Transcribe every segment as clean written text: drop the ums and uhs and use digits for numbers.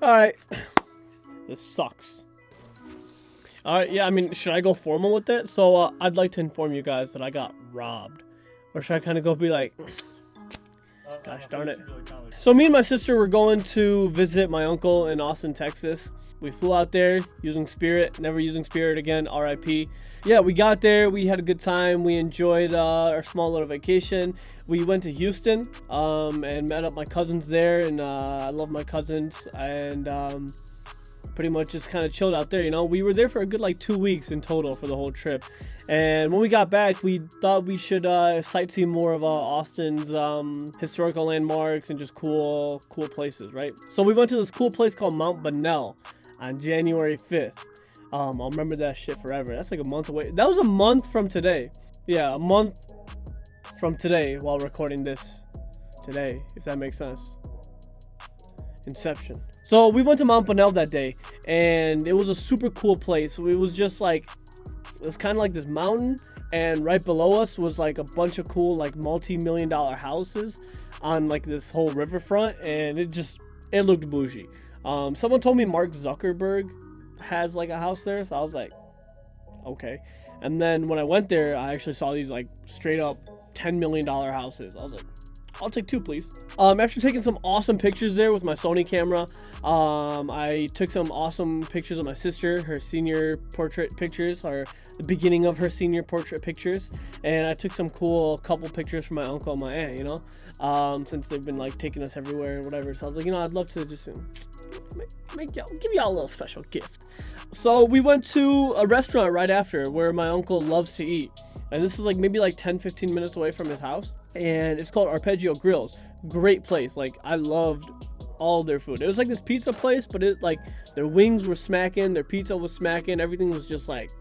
Alright. This sucks. Alright, yeah, I mean, should I go formal with it? So, I'd like to inform you guys that I got robbed. Or should I kind of go be like, gosh darn it. So me and my sister were going to visit my uncle in Austin, Texas. We flew out there using Spirit, never using Spirit again, RIP. Yeah, we got there, we had a good time, we enjoyed our small little vacation. We went to Houston and met up my cousins there, and I love my cousins, and pretty much just kind of chilled out there, you know. We were there for a good like 2 weeks in total for the whole trip. And when we got back, we thought we should sightsee more of Austin's historical landmarks and just cool places, right? So we went to this cool place called Mount Bunnell on January 5th. I'll remember that shit forever. That's like a month away. That was a month from today. Yeah, a month from today while recording this today, if that makes sense. Inception. So we went to Mount Bunnell that day, and it was a super cool place. It was just like, it was kind of like this mountain, and right below us was like a bunch of cool like multi-million-dollar houses on like this whole riverfront, and it looked bougie. Someone told me Mark Zuckerberg has like a house there, so I was like, okay. And then when I went there, I actually saw these like straight up $10 million houses. I was like, I'll take 2, please. After taking some awesome pictures there with my Sony camera, I took some awesome pictures of my sister, her senior portrait pictures, or the beginning of her senior portrait pictures, and I took some cool couple pictures from my uncle and my aunt, you know, since they've been like taking us everywhere and whatever. So I was like, you know, I'd love to just give y'all a little special gift. So we went to a restaurant right after where my uncle loves to eat. And this is like maybe like 10-15 minutes away from his house, and it's called Arpeggio Grills. Great place. Like, I loved all their food. It was like this pizza place, but it like their wings were smacking, their pizza was smacking, everything was just like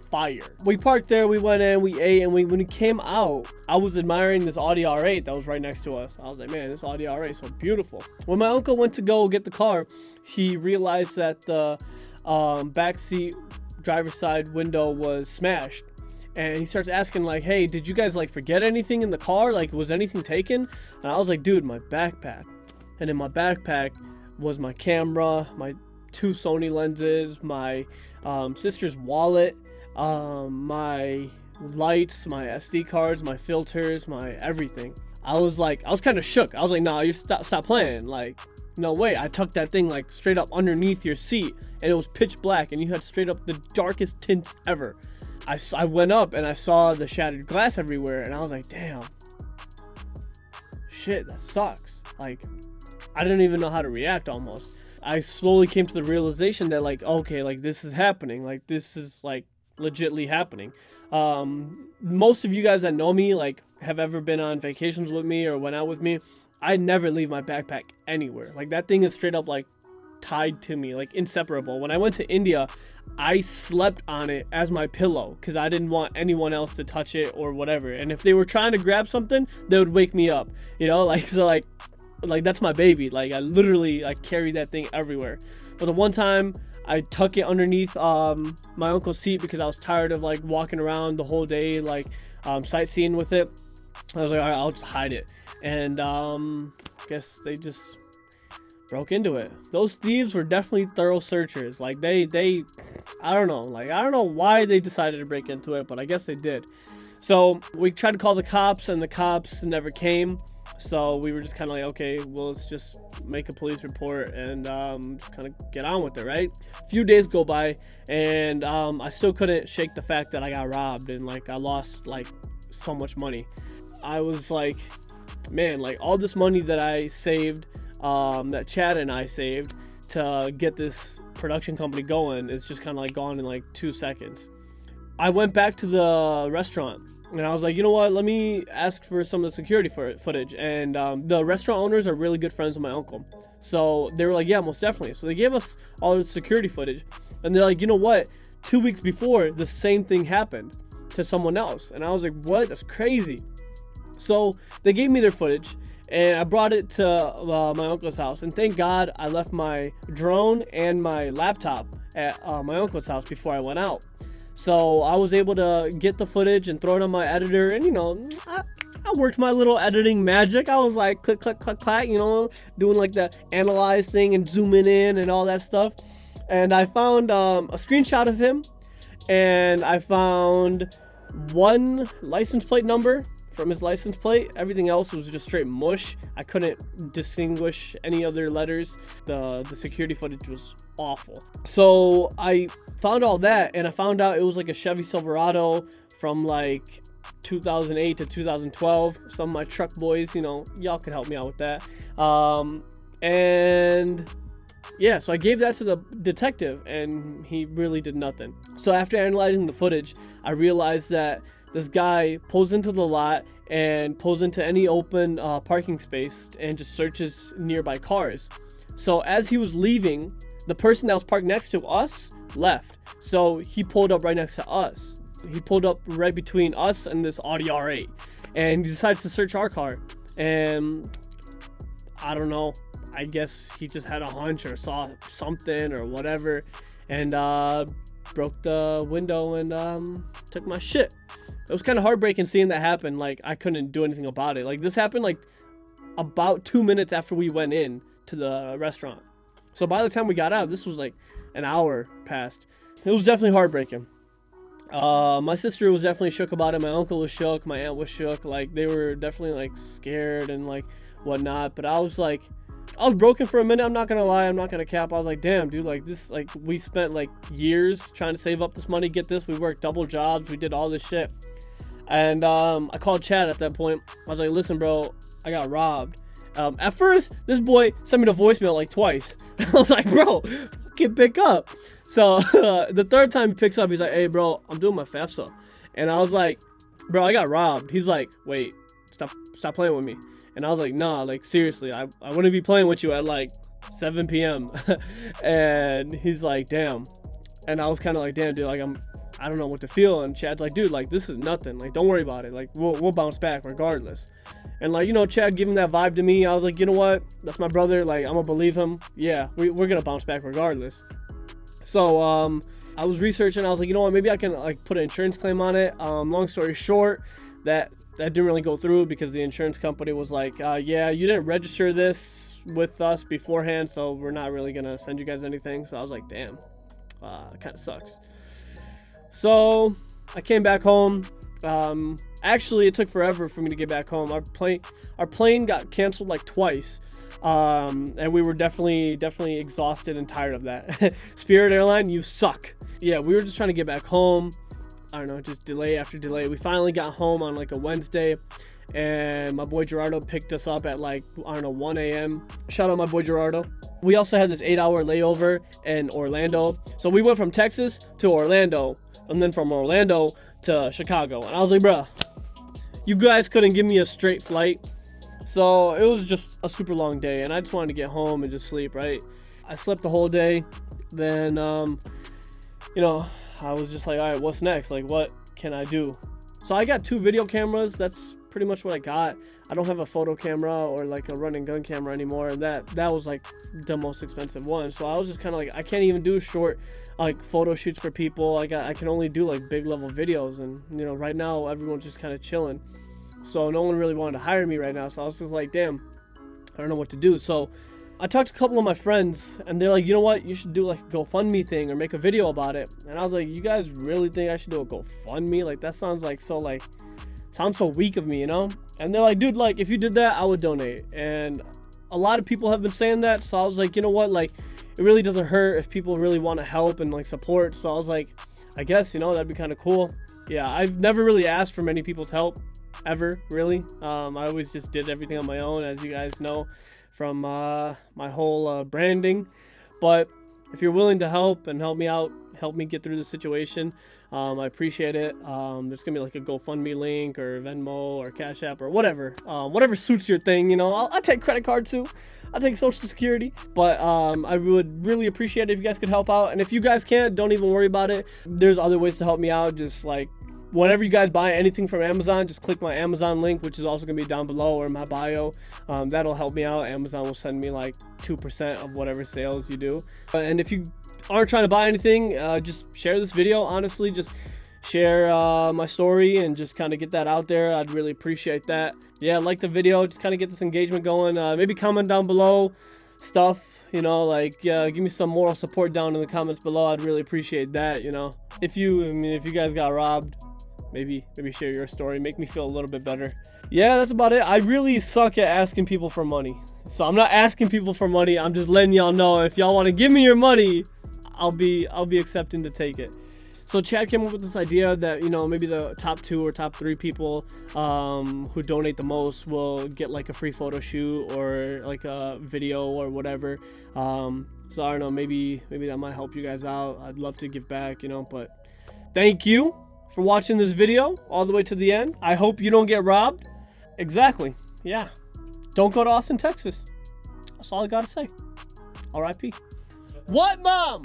fire. We parked there, we went in, we ate, and when we came out, I was admiring this Audi R8 that was right next to us. I was like, man, this Audi R8 is so beautiful. When my uncle went to go get the car, he realized that the backseat driver's side window was smashed. And he starts asking like, hey, did you guys like forget anything in the car? Like, was anything taken? And I was like, dude, my backpack. And in my backpack was my camera, my 2 Sony lenses, my sister's wallet, my lights, my SD cards, my filters, my everything. I was kind of shook. I was like, nah, you stop playing. Like, no way. I tucked that thing like straight up underneath your seat, and it was pitch black, and you had straight up the darkest tints ever. I went up and I saw the shattered glass everywhere, and I was like, damn, shit, that sucks. Like, I didn't even know how to react almost. I slowly came to the realization that like, okay, like this is happening. Like, this is like legitly happening. Most of you guys that know me, like, have ever been on vacations with me or went out with me, I never leave my backpack anywhere. Like, that thing is straight up like tied to me, like inseparable. When I went to India, I slept on it as my pillow because I didn't want anyone else to touch it or whatever. And if they were trying to grab something, they would wake me up, you know, like, so like that's my baby. Like, I literally like carry that thing everywhere. But the one time I tuck it underneath my uncle's seat because I was tired of like walking around the whole day, like sightseeing with it. I was like, all right, I'll just hide it. And guess they just broke into it. Those thieves were definitely thorough searchers. Like, they I don't know, like, I don't know why they decided to break into it, but I guess they did. So we tried to call the cops, and the cops never came. So we were just kind of like, okay, well, let's just make a police report and just kind of get on with it, right? A few days go by, and I still couldn't shake the fact that I got robbed and like I lost like so much money. I was like, man, like all this money that I saved, that Chad and I saved to get this production company going, is just kind of like gone in like 2 seconds. I went back to the restaurant and I was like, you know what, let me ask for some of the security footage. And the restaurant owners are really good friends with my uncle, so they were like, yeah, most definitely. So they gave us all the security footage, and they're like, you know what, 2 weeks before, the same thing happened to someone else. And I was like, what? That's crazy. So they gave me their footage, and I brought it to my uncle's house. And thank God I left my drone and my laptop at my uncle's house before I went out. So I was able to get the footage and throw it on my editor. And, you know, I worked my little editing magic. I was like click, click, click, clack, you know, doing like the analyze thing and zooming in and all that stuff. And I found a screenshot of him, and I found one license plate number from his license plate. Everything else was just straight mush. I couldn't distinguish any other letters. The security footage was awful. So I found all that, and I found out it was like a Chevy Silverado from like 2008 to 2012. Some of my truck boys, you know, y'all could help me out with that. And yeah, so I gave that to the detective, and he really did nothing. So after analyzing the footage, I realized that this guy pulls into the lot and pulls into any open parking space and just searches nearby cars. So as he was leaving, the person that was parked next to us left. So he pulled up right next to us. He pulled up right between us and this Audi R8, and he decides to search our car. And I don't know, I guess he just had a hunch or saw something or whatever, and broke the window and took my shit. It was kind of heartbreaking seeing that happen. Like, I couldn't do anything about it. Like, this happened like about 2 minutes after we went in to the restaurant. So by the time we got out, this was like an hour past. It was definitely heartbreaking. My sister was definitely shook about it. My uncle was shook. My aunt was shook. Like, they were definitely like scared and like whatnot. But I was broken for a minute. I'm not gonna lie. I'm not gonna cap. I was like, damn, dude, like this, like we spent like years trying to save up this money, get this. We worked double jobs. We did all this shit. And I called Chad at that point. I was like, listen, bro, I got robbed. At first, this boy sent me the voicemail like twice. I was like, bro, fucking pick up. So the third time he picks up, he's like, hey, bro, I'm doing my FAFSA. And I was like, bro, I got robbed. He's like, wait, stop playing with me. And I was like, nah, like seriously, I wouldn't be playing with you at like 7 p.m. And he's like, damn. And I was kind of like, damn, dude, like I don't know what to feel. And Chad's like, dude, like this is nothing. Like, don't worry about it. Like, we'll bounce back regardless. And like, you know, Chad giving that vibe to me. I was like, you know what? That's my brother. Like, I'm gonna believe him. Yeah, we're gonna bounce back regardless. So I was researching. I was like, you know what? Maybe I can like put an insurance claim on it. Long story short, that didn't really go through because the insurance company was like, yeah, you didn't register this with us beforehand, so we're not really gonna send you guys anything. So I was like, damn, kind of sucks. So I came back home. Actually, it took forever for me to get back home. Our plane got canceled like twice. And we were definitely exhausted and tired of that. Spirit Airline, you suck. Yeah, we were just trying to get back home. I don't know, just delay after delay. We finally got home on like a Wednesday, and my boy Gerardo picked us up at like, I don't know, 1 a.m. Shout out my boy Gerardo. We also had this 8-hour layover in Orlando. So we went from Texas to Orlando, and then from Orlando to Chicago. And I was like, bruh, you guys couldn't give me a straight flight. So it was just a super long day, and I just wanted to get home and just sleep, right? I slept the whole day. Then, you know, I was just like, all right, what's next? Like, what can I do? So I got 2 video cameras. That's pretty much what I got. I don't have a photo camera or like a run and gun camera anymore. And that was like the most expensive one. So I was just kind of like, I can't even do short like photo shoots for people. I can only do like big level videos. And, you know, right now everyone's just kind of chilling. So no one really wanted to hire me right now. So I was just like, damn, I don't know what to do. So I talked to a couple of my friends, and they're like, you know what? You should do like a GoFundMe thing or make a video about it. And I was like, you guys really think I should do a GoFundMe? Like, that sounds like sounds so weak of me, you know? And they're like, dude, like if you did that, I would donate. And a lot of people have been saying that. So I was like, you know what? Like, it really doesn't hurt if people really want to help and like support. So I was like, I guess, you know, that'd be kind of cool. Yeah, I've never really asked for many people's help ever, really. I always just did everything on my own, as you guys know from my whole branding. But if you're willing to help and help me out, help me get through the situation, I appreciate it. There's gonna be like a GoFundMe link or Venmo or Cash App or whatever suits your thing, you know. I'll take credit card too. I'll take Social Security. But I would really appreciate it if you guys could help out. And if you guys can't, don't even worry about it. There's other ways to help me out. Just like whenever you guys buy anything from Amazon, just click my Amazon link, which is also going to be down below or in my bio. That'll help me out. Amazon will send me like 2% of whatever sales you do. And if you aren't trying to buy anything, just share this video. Honestly, just share my story and just kind of get that out there. I'd really appreciate that. Yeah, like the video, just kind of get this engagement going. Maybe comment down below stuff, you know, like give me some moral support down in the comments below. I'd really appreciate that, you know. If you guys got robbed, maybe share your story, make me feel a little bit better. Yeah, that's about it. I really suck at asking people for money, so I'm not asking people for money. I'm just letting y'all know, if y'all want to give me your money, I'll be accepting to take it. So Chad came up with this idea that, you know, maybe the top 2 or top 3 people who donate the most will get like a free photo shoot or like a video or whatever. So I don't know, maybe that might help you guys out. I'd love to give back, you know. But thank you for watching this video all the way to the end. I hope you don't get robbed. Exactly. Yeah. Don't go to Austin, Texas. That's all I gotta say. R.I.P. What, Mom?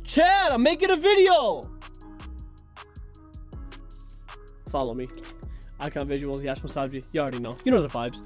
Chad, I'm making a video. Follow me. Icon Visuals, Yash Masaji. You already know. You know the vibes.